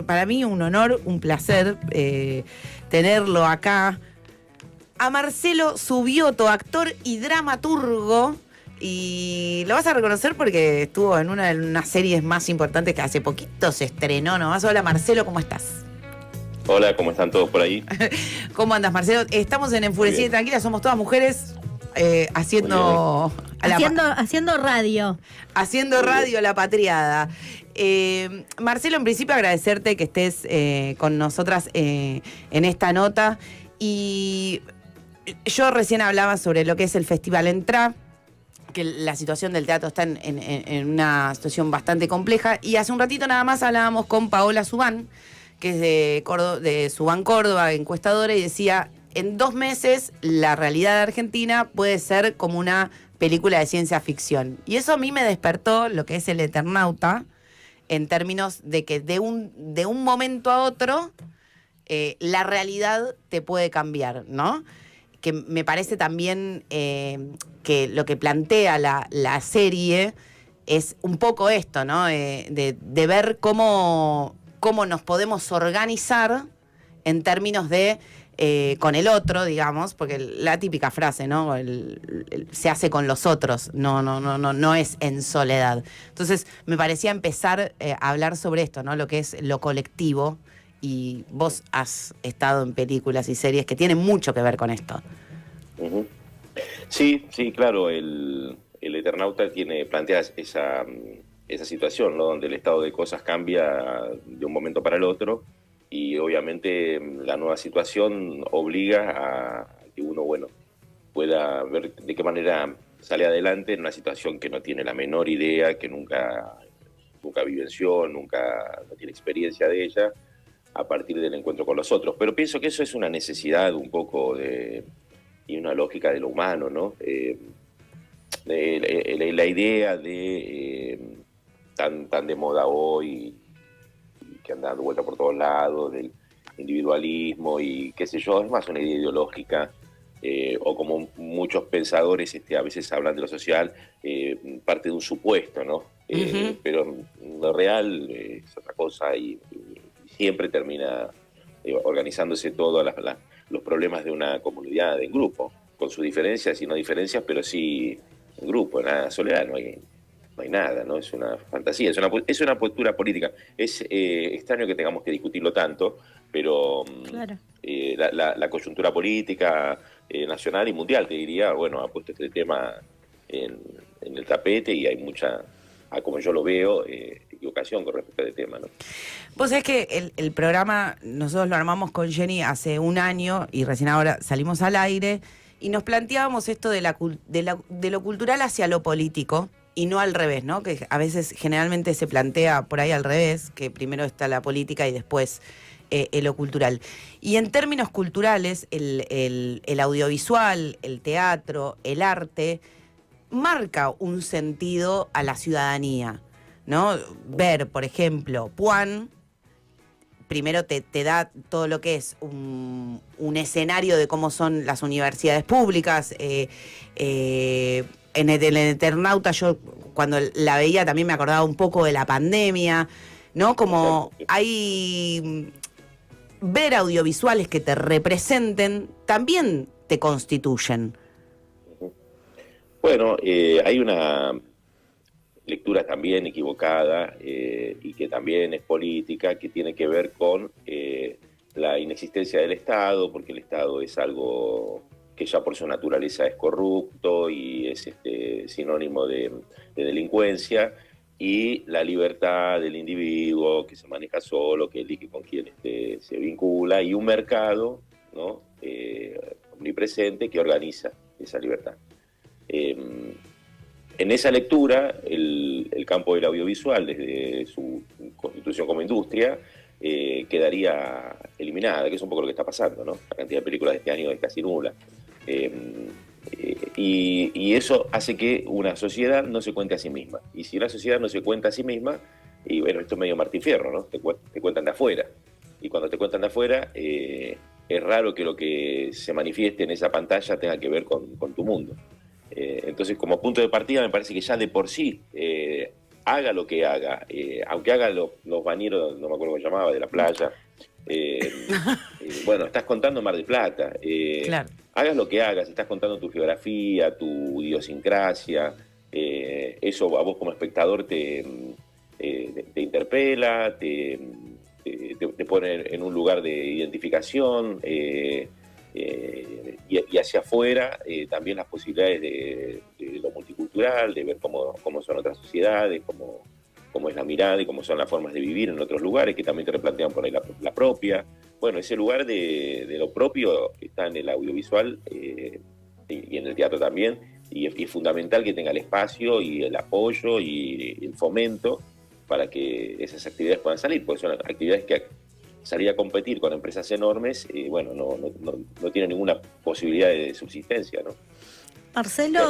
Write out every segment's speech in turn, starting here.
Para mí un honor, un placer tenerlo acá. A Marcelo Subioto, actor y dramaturgo. Y lo vas a reconocer porque estuvo en una de las series más importantes que hace poquito se estrenó nomás. Hola Marcelo, ¿cómo estás? Hola, ¿cómo están todos por ahí? ¿Cómo andas, Marcelo? Estamos en Enfurecida y Tranquila, somos todas mujeres haciendo radio. Haciendo radio La Patriada. Marcelo, en principio agradecerte que estés con nosotras en esta nota. Y yo recién hablaba sobre lo que es el Festival Entra, que la situación del teatro está en una situación bastante compleja. Y hace un ratito nada más hablábamos con Paola Subán, que es de Subán Córdoba, encuestadora, y decía, en 2 meses la realidad de Argentina puede ser como una película de ciencia ficción. Y eso a mí me despertó lo que es el Eternauta, en términos de que de un momento a otro la realidad te puede cambiar, ¿no? Que me parece también que lo que plantea la serie es un poco esto, ¿no? De ver cómo nos podemos organizar en términos de con el otro, digamos, porque la típica frase, ¿no? Se hace con los otros, no es en soledad. Entonces, me parecía empezar a hablar sobre esto, ¿no? Lo que es lo colectivo, y vos has estado en películas y series que tienen mucho que ver con esto. Uh-huh. Sí, claro, el Eternauta plantea esa situación, ¿no? Donde el estado de cosas cambia de un momento para el otro, y obviamente la nueva situación obliga a que uno, pueda ver de qué manera sale adelante en una situación que no tiene la menor idea, que nunca vivenció, no tiene experiencia de ella, a partir del encuentro con los otros. Pero pienso que eso es una necesidad un poco y una lógica de lo humano, ¿no? La idea de tan de moda hoy, que anda dando vuelta por todos lados, del individualismo y qué sé yo, es más una idea ideológica, o como muchos pensadores a veces hablan de lo social, parte de un supuesto, ¿no? Uh-huh. Pero lo real es otra cosa, y siempre termina organizándose todos los problemas de una comunidad, de grupo, con sus diferencias y no diferencias, pero sí en grupo. En la soledad no hay nada, ¿no? Es una fantasía, es una postura política. Es extraño que tengamos que discutirlo tanto, pero claro. La coyuntura política nacional y mundial, te diría, ha puesto este tema en el tapete, y hay mucha, como yo lo veo, equivocación con respecto a este tema, ¿no? Vos sabés que el programa nosotros lo armamos con Jenny hace un año y recién ahora salimos al aire y nos planteábamos esto de lo cultural hacia lo político y no al revés, ¿no? Que a veces generalmente se plantea por ahí al revés, que primero está la política y después lo cultural. Y en términos culturales, el audiovisual, el teatro, el arte marca un sentido a la ciudadanía, ¿no? Ver, por ejemplo, Puan, primero te da todo lo que es un escenario de cómo son las universidades públicas. En el Eternauta yo cuando la veía también me acordaba un poco de la pandemia, ¿no? Como hay ver audiovisuales que y también te constituyen. Bueno, hay una lectura también equivocada, y que también es política, que tiene que ver con la inexistencia del Estado, porque el Estado es algo que ya por su naturaleza es corrupto y es sinónimo de delincuencia, y la libertad del individuo que se maneja solo, que elige con quién se vincula, y un mercado, ¿no? Omnipresente, que organiza esa libertad. En esa lectura, el campo del audiovisual, desde su constitución como industria, quedaría eliminada, que es un poco lo que está pasando, ¿no? La cantidad de películas de este año es casi nula. Y eso hace que una sociedad no se cuente a sí misma. Y si una sociedad no se cuenta a sí misma, y bueno, esto es medio Martín Fierro, ¿no? Te cuentan de afuera. Y cuando te cuentan de afuera, es raro que lo que se manifieste en esa pantalla tenga que ver con tu mundo. Entonces, como punto de partida, me parece que ya de por sí, haga lo que haga, aunque haga lo los bañeros, no me acuerdo cómo se llamaba, de la playa. Bueno, estás contando Mar del Plata. Claro. Hagas lo que hagas, estás contando tu geografía, tu idiosincrasia. Eso a vos como espectador te interpela, te pone en un lugar de identificación. Y hacia afuera también las posibilidades de lo multicultural, de ver cómo son otras sociedades, cómo es la mirada y cómo son las formas de vivir en otros lugares que también te replantean por ahí la propia. Bueno, ese lugar de lo propio está en el audiovisual y en el teatro también, y es fundamental que tenga el espacio y el apoyo y el fomento para que esas actividades puedan salir, porque son actividades que salir a competir con empresas enormes, bueno, no tiene ninguna posibilidad de subsistencia, ¿no? Marcelo...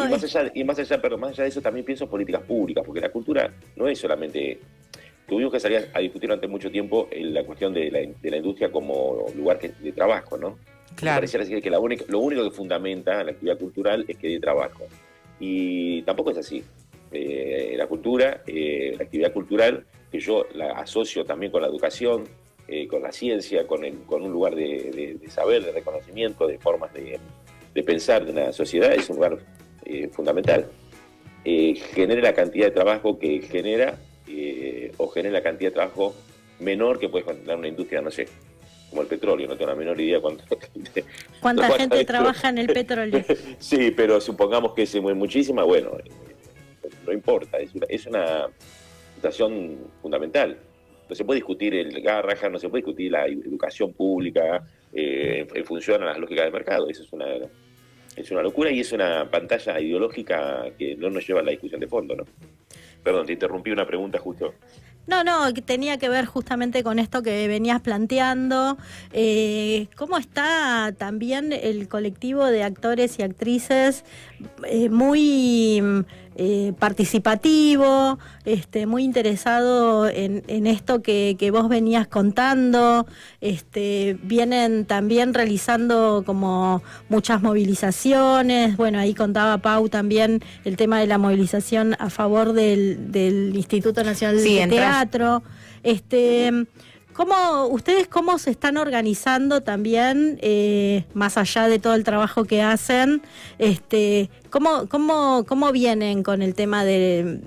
Y más allá de eso también pienso en políticas públicas, porque la cultura no es solamente... Tuvimos que salir a discutir durante mucho tiempo la cuestión de la industria como lugar de trabajo, ¿no? Claro. Me pareciera decir que lo único que fundamenta la actividad cultural es que dé trabajo. Y tampoco es así. La cultura, la actividad cultural, que yo la asocio también con la educación, con la ciencia, con un lugar de saber, de reconocimiento, de formas de pensar de una sociedad, es un lugar fundamental. Genere la cantidad de trabajo que genera o genere la cantidad de trabajo menor que puede generar una industria, no sé, como el petróleo, no tengo la menor idea ¿Cuánta gente trabaja en el petróleo? Sí, pero supongamos que es muchísima, bueno, no importa, es una situación fundamental. No se puede discutir el Garrahan, no se puede discutir la educación pública en función a las lógicas del mercado. Eso es una locura y es una pantalla ideológica que no nos lleva a la discusión de fondo, ¿no? Perdón, te interrumpí una pregunta justo. No, que tenía que ver justamente con esto que venías planteando. ¿Cómo está también el colectivo de actores y actrices muy participativo, muy interesado en esto que vos venías contando? Vienen también realizando como muchas movilizaciones. Bueno, ahí contaba Pau también el tema de la movilización a favor del Instituto Nacional de Teatro. ¿Cómo se están organizando también, más allá de todo el trabajo que hacen? ¿Cómo vienen con el tema de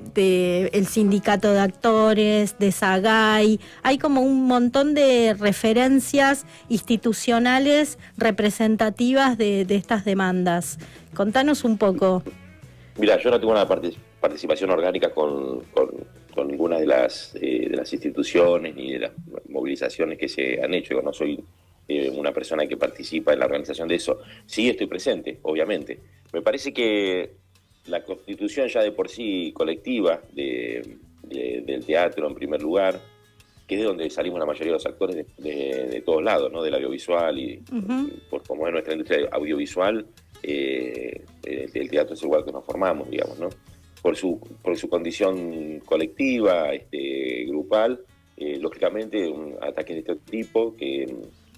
el sindicato de actores, de SAGAI? Hay como un montón de referencias institucionales representativas de estas demandas. Contanos un poco. Mira, yo no tengo una participación orgánica con ninguna de las instituciones ni de las movilizaciones que se han hecho. Yo no soy una persona que participa en la organización de eso. Sí estoy presente, obviamente. Me parece que la constitución ya de por sí colectiva del teatro, en primer lugar, que es de donde salimos la mayoría de los actores de todos lados, ¿no? Del audiovisual y por como es nuestra industria audiovisual, el teatro es el lugar que nos formamos, digamos, ¿no? Por su condición colectiva, grupal, lógicamente un ataque de este tipo que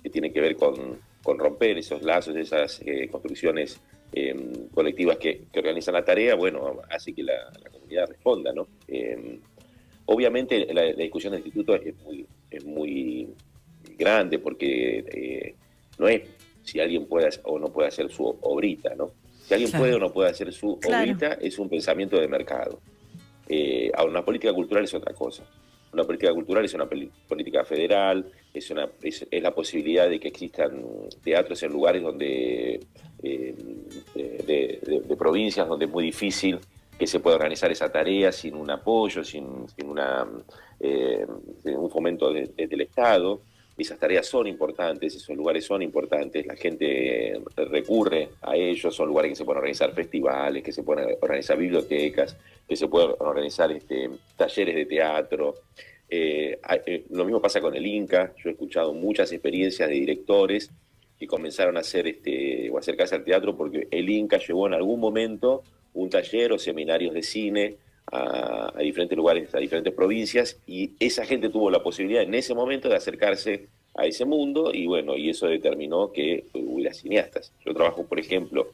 tiene que ver con romper esos lazos, esas construcciones colectivas que organizan la tarea, bueno, hace que la comunidad responda, ¿no? Obviamente la discusión del instituto es muy grande porque no es si alguien puede o no puede hacer su obrita, ¿no? Si alguien puede o no puede hacer su obrita, es un pensamiento de mercado. Ahora, una política cultural es otra cosa. Una política cultural es una política federal, es la posibilidad de que existan teatros en lugares donde de provincias donde es muy difícil que se pueda organizar esa tarea sin un apoyo, sin un fomento del Estado. Esas tareas son importantes, esos lugares son importantes, la gente recurre a ellos, son lugares que se pueden organizar festivales, que se pueden organizar bibliotecas, que se pueden organizar talleres de teatro. Lo mismo pasa con el Inca. Yo he escuchado muchas experiencias de directores que comenzaron a hacer o acercarse al teatro porque el Inca llevó en algún momento un taller o seminarios de cine a diferentes lugares, a diferentes provincias, y esa gente tuvo la posibilidad en ese momento de acercarse a ese mundo, y bueno, y eso determinó que hubiera cineastas. Yo trabajo, por ejemplo,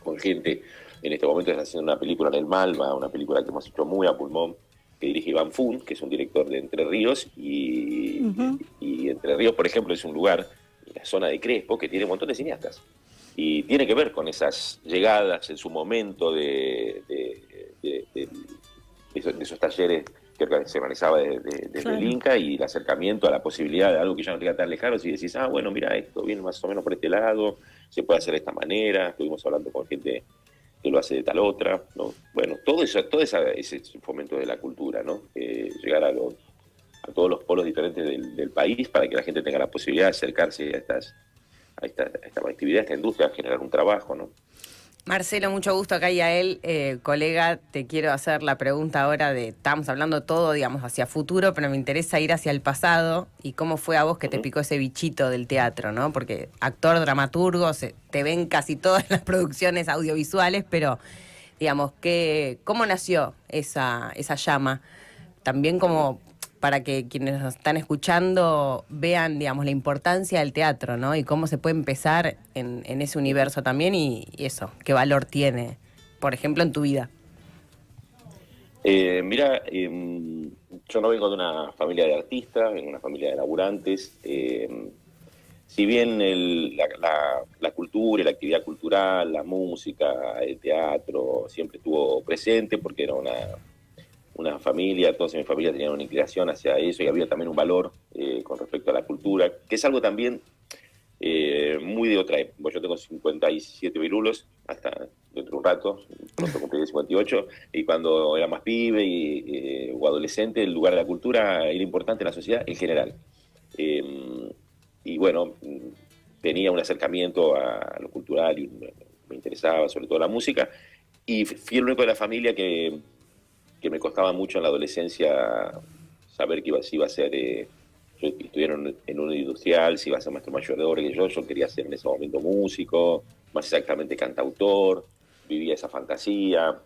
con gente, en este momento está haciendo una película en el Malva, una película que hemos hecho muy a pulmón, que dirige Iván Fun, que es un director de Entre Ríos, Ujú. y Entre Ríos, por ejemplo, es un lugar, la zona de Crespo, que tiene un montón de cineastas. Y tiene que ver con esas llegadas en su momento de esos talleres que se organizaba desde Claro. el Inca, y el acercamiento a la posibilidad de algo que ya no te queda tan lejano, si decís, bueno, mira, esto viene más o menos por este lado, se puede hacer de esta manera, estuvimos hablando con gente que lo hace de tal otra, ¿no? Bueno, todo ese fomento de la cultura, ¿no? Llegar a todos los polos diferentes del país para que la gente tenga la posibilidad de acercarse a esta actividad, a esta industria, a generar un trabajo, ¿no? Marcelo, mucho gusto acá y a él, colega, te quiero hacer la pregunta ahora estamos hablando todo, digamos, hacia futuro, pero me interesa ir hacia el pasado y cómo fue a vos que te picó ese bichito del teatro, ¿no? Porque actor, dramaturgo, te ven casi todas las producciones audiovisuales, pero, digamos, ¿cómo nació esa llama? También como para que quienes nos están escuchando vean, digamos, la importancia del teatro, ¿no? Y cómo se puede empezar en ese universo también y eso, qué valor tiene, por ejemplo, en tu vida. Mira, yo no vengo de una familia de artistas, vengo de una familia de laburantes. Si bien la cultura y la actividad cultural, la música, el teatro, siempre estuvo presente porque era una familia, todos en mi familia tenían una inclinación hacia eso y había también un valor con respecto a la cultura, que es algo también muy de otra época. Yo tengo 57 virulos, hasta dentro de un rato, pronto cumpliré 58, y cuando era más pibe o adolescente, el lugar de la cultura era importante en la sociedad en general. Y bueno, tenía un acercamiento a lo cultural y me interesaba sobre todo la música, y fui el único de la familia que me costaba mucho en la adolescencia saber que si iba a ser, yo estudié en un industrial, si iba a ser maestro mayor de obra, que yo quería ser en ese momento músico, más exactamente cantautor, vivía esa fantasía.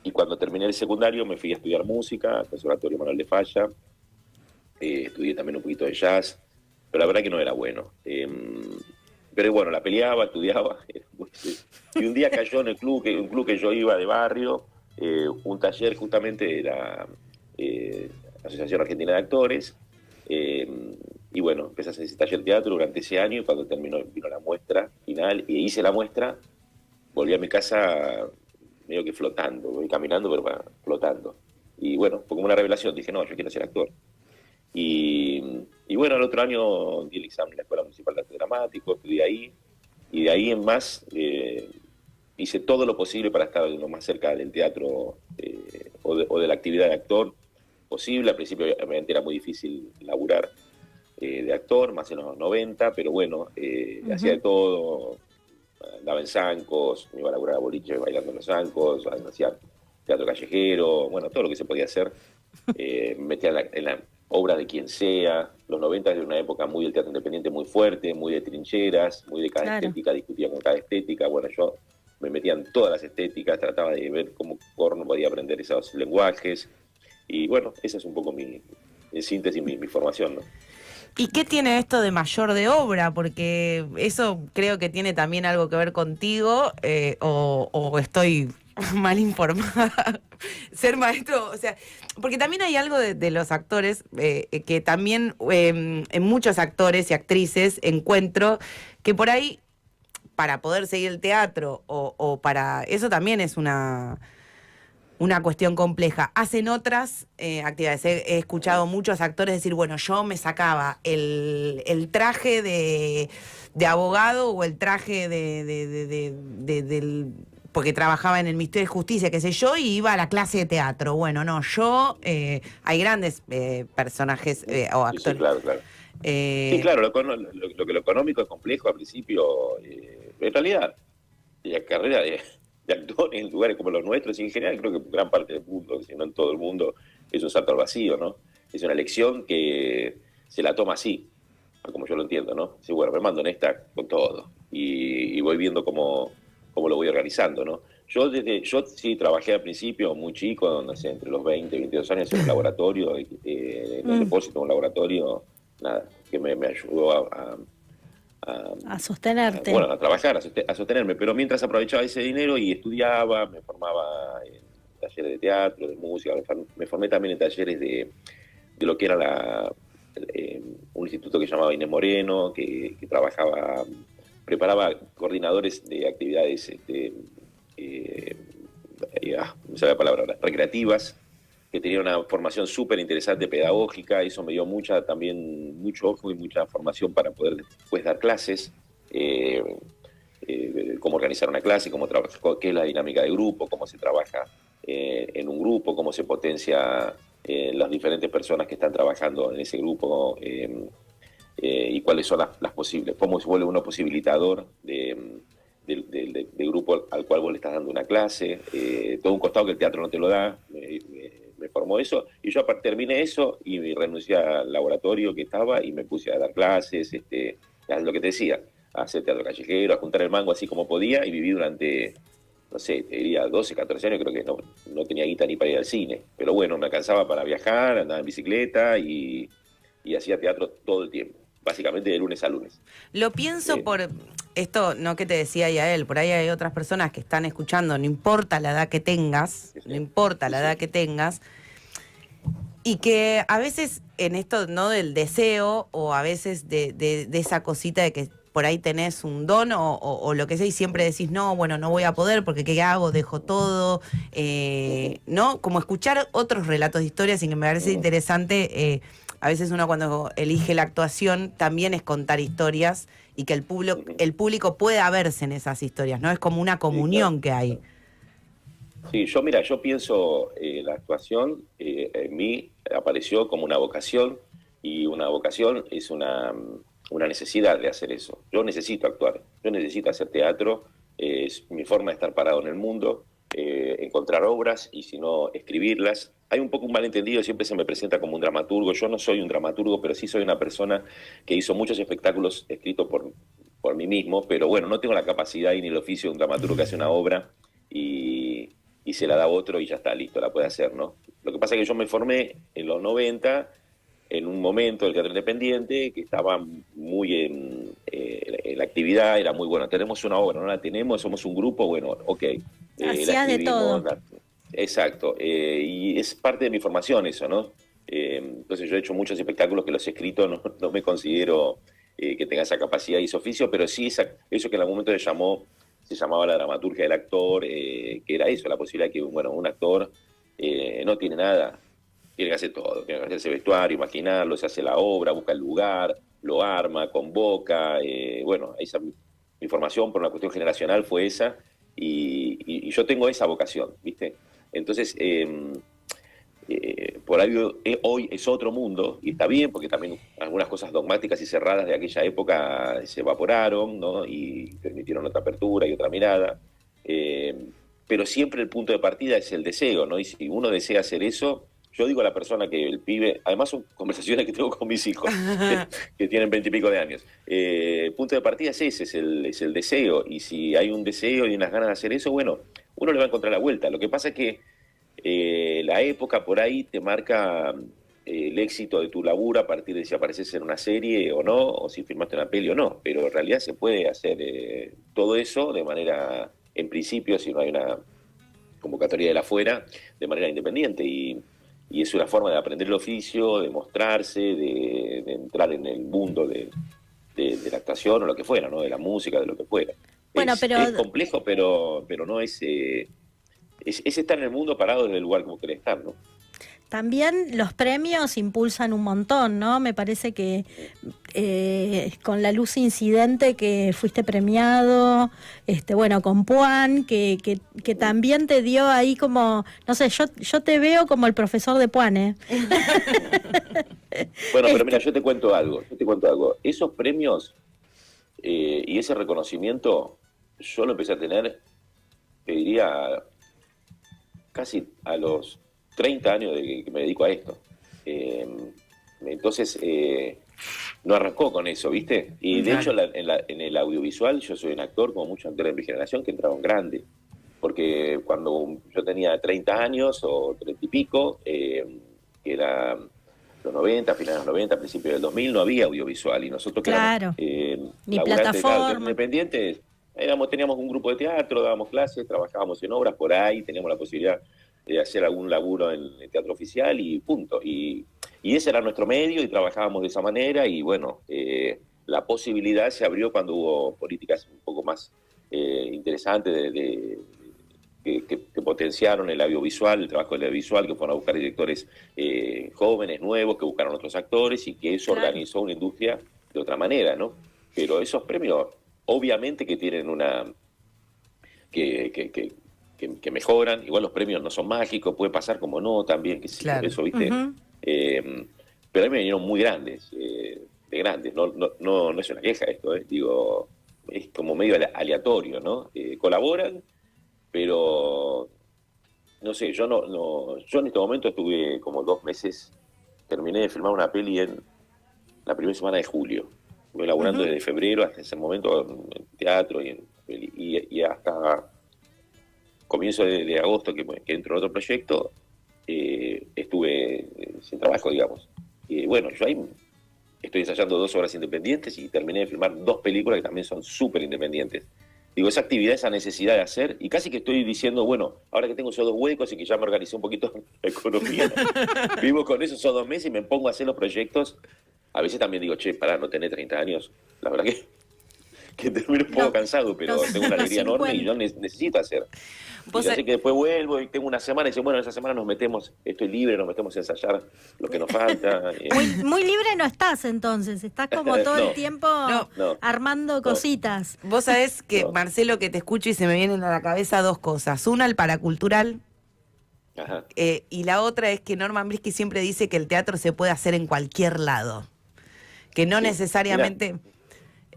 Y cuando terminé el secundario me fui a estudiar música, al Conservatorio Manuel de Falla, estudié también un poquito de jazz, pero la verdad que no era bueno. Pero bueno, la peleaba, estudiaba, y un día cayó en un club que yo iba de barrio, un taller justamente de la Asociación Argentina de Actores, y bueno, empecé a hacer ese taller de teatro durante ese año, y cuando vino la muestra final, y hice la muestra, volví a mi casa medio que flotando, voy caminando, pero bueno, flotando. Y bueno, fue como una revelación, dije, no, yo quiero ser actor. Y bueno, el otro año di el examen en la Escuela Municipal de Arte Dramático, estudié ahí, y de ahí en más hice todo lo posible para estar lo más cerca del teatro o de la actividad de actor posible. Al principio obviamente era muy difícil laburar de actor, más en los 90, pero bueno, hacía de todo, andaba en zancos, me iba a laburar a boliche bailando en los zancos, hacía teatro callejero, bueno, todo lo que se podía hacer. Me metía en la obra de quien sea. Los 90 es una época muy del teatro independiente, muy fuerte, muy de trincheras, muy de cada estética, discutía con cada estética. Bueno, yo me metía en todas las estéticas, trataba de ver cómo corno podía aprender esos lenguajes. Y bueno, esa es un poco en síntesis, mi formación, ¿no? ¿Y qué tiene esto de mayor de obra? Porque eso creo que tiene también algo que ver contigo, o estoy mal informada. Ser maestro, o sea, porque también hay algo de los actores, que también en muchos actores y actrices encuentro que por ahí, para poder seguir el teatro, o para eso también es una cuestión compleja. Hacen otras actividades. He escuchado muchos actores decir, bueno, yo me sacaba el traje de abogado o el traje del porque trabajaba en el Ministerio de Justicia, qué sé yo, y iba a la clase de teatro. Bueno, no, hay grandes personajes o actores. Sí, claro, claro. Sí, claro, lo económico es complejo al principio. En realidad, la carrera de actor en lugares como los nuestros, y en general creo que en gran parte del mundo, si no en todo el mundo, es un salto al vacío, ¿no? Es una elección que se la toma así, como yo lo entiendo, ¿no? Sí, bueno, me mando en esta con todo y voy viendo cómo lo voy organizando, ¿no? Yo sí trabajé al principio muy chico, no sé, entre los 20 y 22 años en un laboratorio, en el depósito de un laboratorio, nada, que me ayudó a sostenerte. A trabajar, a sostenerme, pero mientras aprovechaba ese dinero y estudiaba, me formaba en talleres de teatro, de música, me formé también en talleres de lo que era un instituto que llamaba Inés Moreno, que trabajaba, preparaba coordinadores de actividades, no sé la palabra ahora, recreativas, que tenía una formación súper interesante pedagógica. Eso me dio mucho ojo y mucha formación para poder después dar clases, cómo organizar una clase, cómo trabajar, qué es la dinámica de grupo, cómo se trabaja en un grupo, cómo se potencia las diferentes personas que están trabajando en ese grupo, y cuáles son las posibles, cómo se vuelve uno posibilitador del grupo al cual vos le estás dando una clase, todo un costado que el teatro no te lo da. Me formó eso, y yo terminé eso y renuncié al laboratorio que estaba y me puse a dar clases, a lo que te decía, a hacer teatro callejero, a juntar el mango así como podía, y viví durante, no sé, te diría 12, 14 años, creo que no tenía guita ni para ir al cine, pero bueno, me alcanzaba para viajar, andaba en bicicleta y hacía teatro todo el tiempo, básicamente de lunes a lunes. Lo pienso por esto, no que te decía Yael, por ahí hay otras personas que están escuchando, no importa la edad que tengas, no importa la edad que tengas, y que a veces en esto, ¿no?, del deseo, o a veces de esa cosita de que por ahí tenés un don o lo que sea, y siempre decís, no, bueno, no voy a poder porque ¿qué hago? Dejo todo, ¿no? Como escuchar otros relatos de historias, y que me parece interesante. A veces uno cuando elige la actuación también es contar historias, y que el público pueda verse en esas historias, ¿no? Es como una comunión que hay. Sí, yo pienso, la actuación en mí apareció como una vocación, y una vocación es una necesidad de hacer eso. Yo necesito actuar, yo necesito hacer teatro, es mi forma de estar parado en el mundo, encontrar obras y si no, escribirlas. Hay un poco un malentendido, siempre se me presenta como un dramaturgo. Yo no soy un dramaturgo, pero sí soy una persona que hizo muchos espectáculos escritos por mí mismo, pero bueno, no tengo la capacidad y ni el oficio de un dramaturgo que hace una obra y se la da a otro y ya está, listo, la puede hacer, ¿no? Lo que pasa es que yo me formé en los 90, en un momento del teatro independiente que estaba muy en la actividad, era muy bueno. Tenemos una obra, no la tenemos, somos un grupo, bueno, ok. Hacías de todo. Exacto, y es parte de mi formación eso, ¿no? Entonces yo he hecho muchos espectáculos que los he escrito, no me considero que tenga esa capacidad y ese oficio, pero sí eso que en algún momento se llamaba la dramaturgia del actor, que era eso, la posibilidad que, bueno, un actor no tiene nada, tiene que hacer todo, tiene que hacerse vestuario, imaginarlo, se hace la obra, busca el lugar, lo arma, convoca, bueno, mi formación por una cuestión generacional fue esa, y yo tengo esa vocación, ¿viste? Entonces, por ahí hoy es otro mundo, y está bien, porque también algunas cosas dogmáticas y cerradas de aquella época se evaporaron, ¿no? Y permitieron otra apertura y otra mirada, pero siempre el punto de partida es el deseo, ¿no? Y si uno desea hacer eso, yo digo a la persona que el pibe, además son conversaciones que tengo con mis hijos, que tienen 20 y pico de años, el punto de partida es ese, es el deseo, y si hay un deseo y unas ganas de hacer eso, bueno, uno le va a encontrar la vuelta. Lo que pasa es que la época por ahí te marca el éxito de tu laburo a partir de si apareces en una serie o no, o si filmaste una peli o no, pero en realidad se puede hacer todo eso de manera, en principio, si no hay una convocatoria de la afuera, de manera independiente, y es una forma de aprender el oficio, de mostrarse, de entrar en el mundo de la actuación o lo que fuera, ¿no? De la música, de lo que fuera. Bueno, es complejo, pero no es estar en el mundo parado desde el lugar como querés estar, ¿no? También los premios impulsan un montón, ¿no? Me parece que con La Luz Incidente que fuiste premiado, bueno, con Puan, que también te dio ahí como, no sé, yo te veo como el profesor de Puan, ¿eh? Bueno, pero mira, yo te cuento algo. Esos premios y ese reconocimiento, yo lo empecé a tener, te diría, casi a los 30 años de que me dedico a esto. Entonces, no arrancó con eso, ¿viste? Y de hecho, en el audiovisual, yo soy un actor, como muchos actores de mi generación, que entraron grandes. Porque cuando yo tenía 30 años o 30 y pico, que era los 90, finales de los 90, principios del 2000, no había audiovisual. Y nosotros, claro, ni plataforma. Independientes, teníamos un grupo de teatro, dábamos clases, trabajábamos en obras por ahí, teníamos la posibilidad hacer algún laburo en el teatro oficial y punto. Y ese era nuestro medio y trabajábamos de esa manera y bueno, la posibilidad se abrió cuando hubo políticas un poco más interesantes que potenciaron el audiovisual, el trabajo del audiovisual, que fueron a buscar directores jóvenes, nuevos, que buscaron otros actores y que eso organizó una industria de otra manera, ¿no? Pero esos premios, obviamente que tienen una... que mejoran, igual los premios no son mágicos, puede pasar como no, también, que sí, eso, ¿viste? Pero a mí me vinieron muy grandes, de grandes, no es una queja esto, digo, es como medio aleatorio, ¿no? Colaboran, pero no sé, yo en este momento estuve como 2 meses, terminé de filmar una peli en la primera semana de julio, estuve laburando desde febrero hasta ese momento en teatro y hasta comienzo de agosto que entro en otro proyecto, estuve sin trabajo, digamos. Y bueno, yo ahí estoy ensayando 2 obras independientes y terminé de filmar 2 películas que también son súper independientes. Digo, esa actividad, esa necesidad de hacer, y casi que estoy diciendo, bueno, ahora que tengo esos 2 huecos y que ya me organicé un poquito la economía, vivo con esos 2 meses y me pongo a hacer los proyectos. A veces también digo, che, pará, no tenés 30 años. La verdad que termino un poco cansado, pero tengo una alegría enorme y yo necesito hacer. Y ya sé que después vuelvo y tengo una semana y digo, bueno, esa semana nos metemos, estoy libre, nos metemos a ensayar lo que nos falta. Muy libre no estás entonces, estás como todo el tiempo armando cositas. Vos sabés que, Marcelo, que te escucho y se me vienen a la cabeza 2 cosas. Una, el paracultural. Ajá. Y la otra es que Norman Brisky siempre dice que el teatro se puede hacer en cualquier lado. Que no necesariamente... Mirá.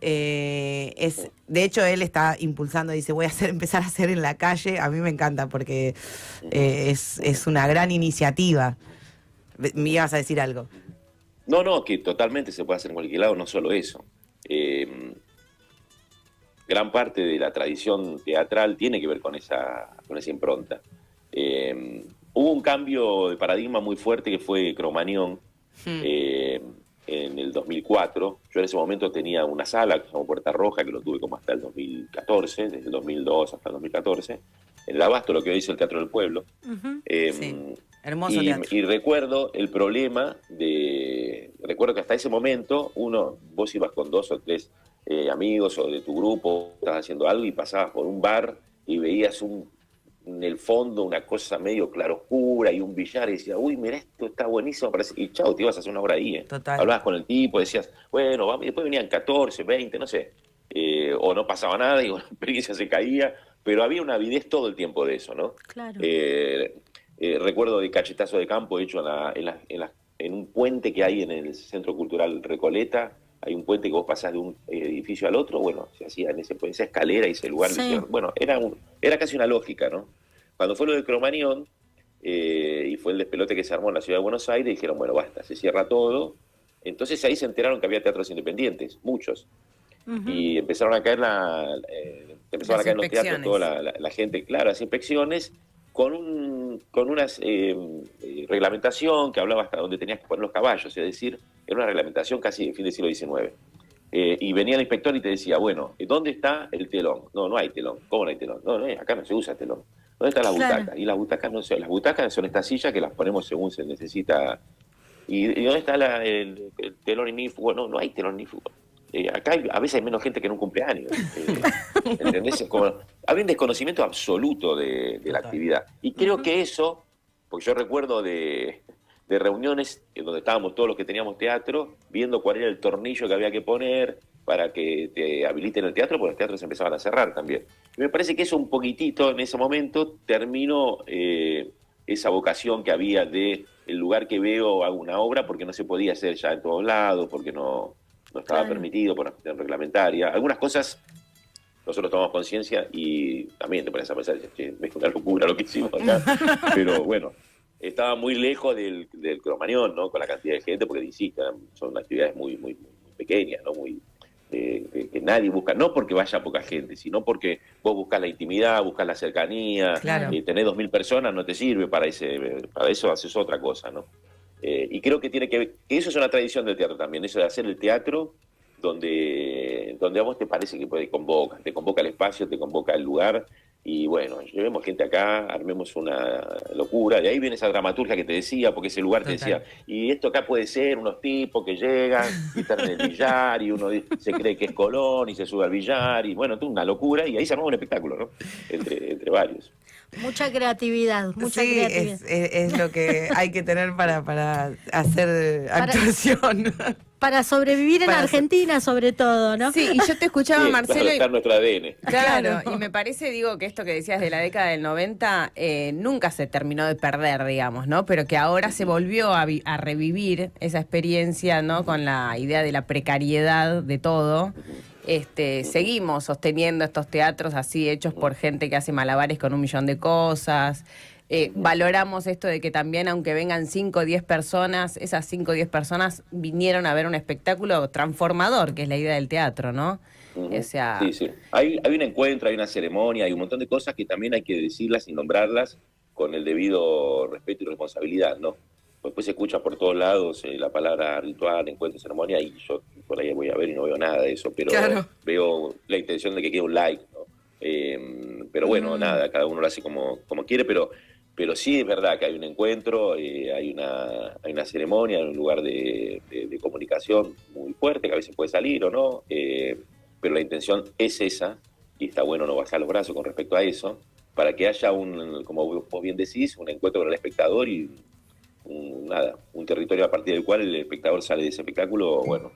De hecho él está impulsando, dice voy a empezar a hacer en la calle. A mí me encanta porque es una gran iniciativa. Me ibas a decir algo. No, que totalmente se puede hacer en cualquier lado, no solo eso. Gran parte de la tradición teatral tiene que ver con esa impronta. Hubo un cambio de paradigma muy fuerte que fue Cromañón. En el 2004, yo en ese momento tenía una sala que se llama Puerta Roja, que lo tuve como hasta el 2014, desde el 2002 hasta el 2014, en el Abasto, lo que hoy es el Teatro del Pueblo. Sí, hermoso teatro. Y recuerdo el problema recuerdo que hasta ese momento, vos ibas con 2 o 3 amigos o de tu grupo, estabas haciendo algo y pasabas por un bar y veías en el fondo una cosa medio claroscura y un billar y decías, uy, mira, esto está buenísimo, parece. Y chao, te ibas a hacer una obra ahí. Total. Hablabas con el tipo, decías, bueno, vamos, y después venían 14, 20, no sé, o no pasaba nada y la experiencia se caía, pero había una avidez todo el tiempo de eso, ¿no? Claro. Recuerdo de cachetazo de campo hecho en un puente que hay en el Centro Cultural Recoleta. Hay un puente que vos pasás de un edificio al otro, bueno, se hacía en esa escalera y ese lugar. Sí. Bueno, era casi una lógica, ¿no? Cuando fue lo de Cromañón, y fue el despelote que se armó en la ciudad de Buenos Aires, dijeron, bueno, basta, se cierra todo. Entonces ahí se enteraron que había teatros independientes, muchos. Y empezaron a caer en los teatros toda la gente, claro, las inspecciones, con una reglamentación que hablaba hasta donde tenías que poner los caballos, es decir, era una reglamentación casi de fin del siglo XIX. Y venía el inspector y te decía, bueno, ¿dónde está el telón? No hay telón. ¿Cómo no hay telón? No, acá no se usa telón. ¿Dónde están las butacas? Y las butacas son estas sillas que las ponemos según se necesita. ¿Y dónde está el telón ignífugo? No hay telón ignífugo. Acá a veces hay menos gente que en un cumpleaños. ¿Entendés? Había un desconocimiento absoluto de la actividad. Y creo que eso, porque yo recuerdo de reuniones en donde estábamos todos los que teníamos teatro, viendo cuál era el tornillo que había que poner para que te habiliten el teatro, porque los teatros empezaban a cerrar también. Y me parece que eso un poquitito en ese momento terminó esa vocación que había de el lugar que veo hago una obra, porque no se podía hacer ya en todos lados, porque no estaba permitido por una cuestión reglamentaria. Algunas cosas nosotros tomamos conciencia y también te pones a pensar, che, es una locura lo que hicimos acá, pero bueno, estaba muy lejos del Cromañón, ¿no? Con la cantidad de gente, porque insisto, son actividades muy, muy, muy pequeñas, ¿no? Que nadie busca, no porque vaya poca gente, sino porque vos buscas la intimidad, buscas la cercanía, claro. Tenés 2.000 personas, no te sirve para eso haces otra cosa, ¿no? Y creo que tiene que ver, que eso es una tradición del teatro también, eso de hacer el teatro donde a vos te parece que te convoca el espacio, te convoca el lugar, y bueno, llevemos gente acá, armemos una locura. De ahí viene esa dramaturgia que te decía, porque ese lugar te decía, y esto acá puede ser unos tipos que llegan y están en el billar, y uno se cree que es Colón y se sube al billar, y bueno, una locura, y ahí se armó un espectáculo, ¿no? Entre varios. Mucha creatividad, mucha sí, creatividad. Es lo que hay que tener para hacer actuación. Para sobrevivir en Argentina, sobre todo, ¿no? Sí, y yo te escuchaba, Sí, Marcelo. claro, está en nuestro ADN. Claro, y me parece, digo, que esto que decías de la década del 90 nunca se terminó de perder, digamos, ¿no? Pero que ahora se volvió a revivir esa experiencia, ¿no? Con la idea de la precariedad de todo. Seguimos sosteniendo estos teatros así hechos por gente que hace malabares con 1.000.000 de cosas. Valoramos esto de que también, aunque vengan 5 o 10 personas, esas 5 o 10 personas vinieron a ver un espectáculo transformador, que es la idea del teatro, ¿no? O sea... Sí, sí. Hay un encuentro, hay una ceremonia, hay un montón de cosas que también hay que decirlas y nombrarlas con el debido respeto y responsabilidad, ¿no? Después se escucha por todos lados la palabra ritual, encuentro, ceremonia, y yo por ahí voy a ver y no veo nada de eso, pero veo la intención de que quede un like, ¿no? Pero bueno, nada, cada uno lo hace como quiere, pero sí es verdad que hay un encuentro, hay una ceremonia, hay un lugar de comunicación muy fuerte, que a veces puede salir o no, pero la intención es esa, y está bueno no bajar los brazos con respecto a eso, para que haya como vos bien decís, un encuentro con el espectador y un territorio a partir del cual el espectador sale de ese espectáculo, bueno,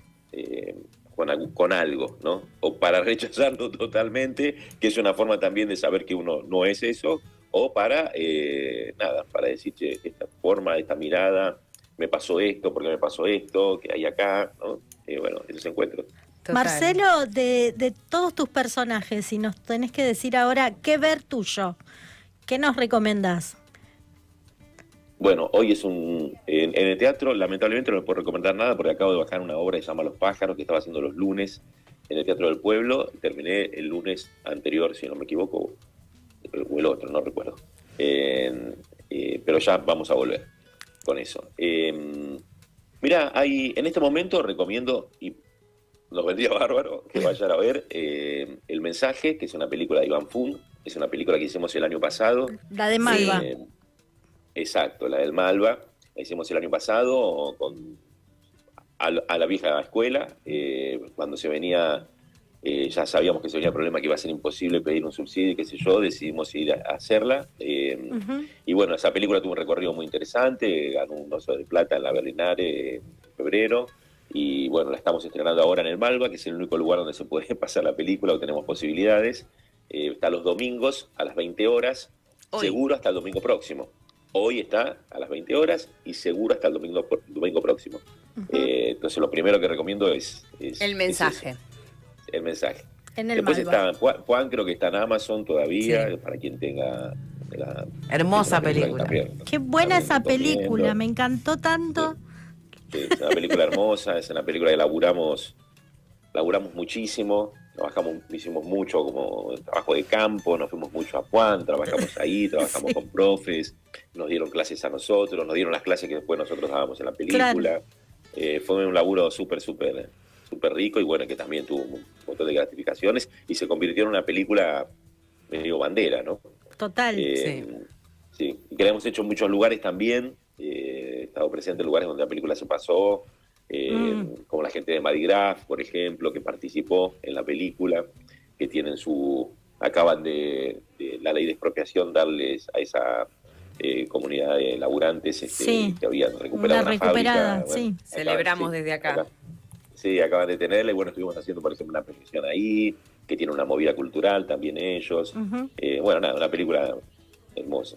con algo, ¿no? O para rechazarlo totalmente, que es una forma también de saber que uno no es eso, o para decir, che, esta forma, esta mirada, me pasó esto, porque me pasó esto, que hay acá, ¿no? Bueno, esos encuentros. Total. Marcelo, de todos tus personajes, si nos tenés que decir ahora qué ver tuyo, ¿qué nos recomendás? Bueno, hoy es en el teatro, lamentablemente no les puedo recomendar nada porque acabo de bajar una obra que se llama Los Pájaros, que estaba haciendo los lunes en el Teatro del Pueblo. Terminé el lunes anterior, si no me equivoco, o el otro, no recuerdo. Pero ya vamos a volver con eso. Mirá, en este momento recomiendo, y nos vendría bárbaro, que vayan a ver El Mensaje, que es una película de Iván Fung, es una película que hicimos el año pasado. La de Malva. Exacto, la del Malva, la hicimos el año pasado a la vieja escuela, cuando se venía, ya sabíamos que se venía el problema que iba a ser imposible pedir un subsidio y qué sé yo, decidimos ir a hacerla, y bueno, esa película tuvo un recorrido muy interesante, ganó un Oso de Plata en la Berlinale en febrero, y bueno, la estamos estrenando ahora en el Malva, que es el único lugar donde se puede pasar la película, o tenemos posibilidades, está los domingos a las 20 horas, seguro hasta el domingo próximo. Hoy está a las 20 horas y seguro hasta el domingo próximo. Entonces lo primero que recomiendo es El Mensaje. El Mensaje. Después está Juan, creo que está en Amazon todavía, para quien tenga la... Hermosa película. Qué buena esa película, me encantó tanto. Sí, es una película hermosa, es una película que laburamos muchísimo. Hicimos mucho como trabajo de campo, nos fuimos mucho a Juan, trabajamos ahí, trabajamos con profes, nos dieron clases a nosotros, nos dieron las clases que después nosotros dábamos en la película. Claro. Fue un laburo súper rico y bueno, que también tuvo un montón de gratificaciones y se convirtió en una película medio bandera, ¿no? Total. Sí, y que la hemos hecho en muchos lugares también, he estado presente en lugares donde la película se pasó, como la gente de Madigraf, por ejemplo, que participó en la película, que tienen acaban de la ley de expropiación darles a esa comunidad de laburantes que habían recuperado una fábrica. Sí. Celebramos desde acá. Sí, acaban de tenerla y bueno, estuvimos haciendo, por ejemplo, una proyección ahí, que tiene una movida cultural también ellos. Bueno, nada, una película hermosa.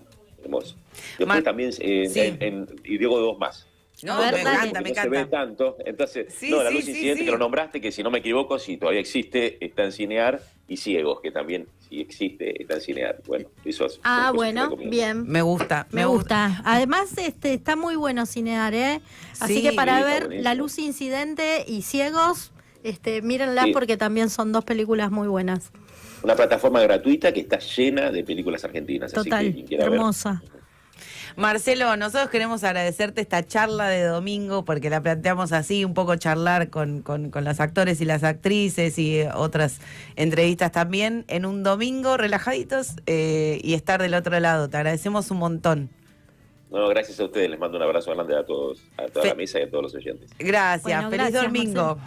Después también, y digo dos más. No, me encanta. Se ve tanto, entonces, La Luz Incidente, que lo nombraste, que si no me equivoco, si todavía existe, está en Cinear, y Ciegos, que también, si existe, está en Cinear. Bueno, eso es. Bueno, bien. Me gusta. Además, está muy bueno Cinear, ¿eh? Así que para ver La Luz Incidente y Ciegos, mírenlas porque también son dos películas muy buenas. Una plataforma gratuita que está llena de películas argentinas. Total, así que quien quiera hermosa. Ver. Marcelo, nosotros queremos agradecerte esta charla de domingo porque la planteamos así, un poco charlar con los actores y las actrices y otras entrevistas también en un domingo relajaditos y estar del otro lado. Te agradecemos un montón. No, gracias a ustedes. Les mando un abrazo grande a todos, a toda la mesa y a todos los oyentes. Gracias. Bueno, Feliz gracias, domingo.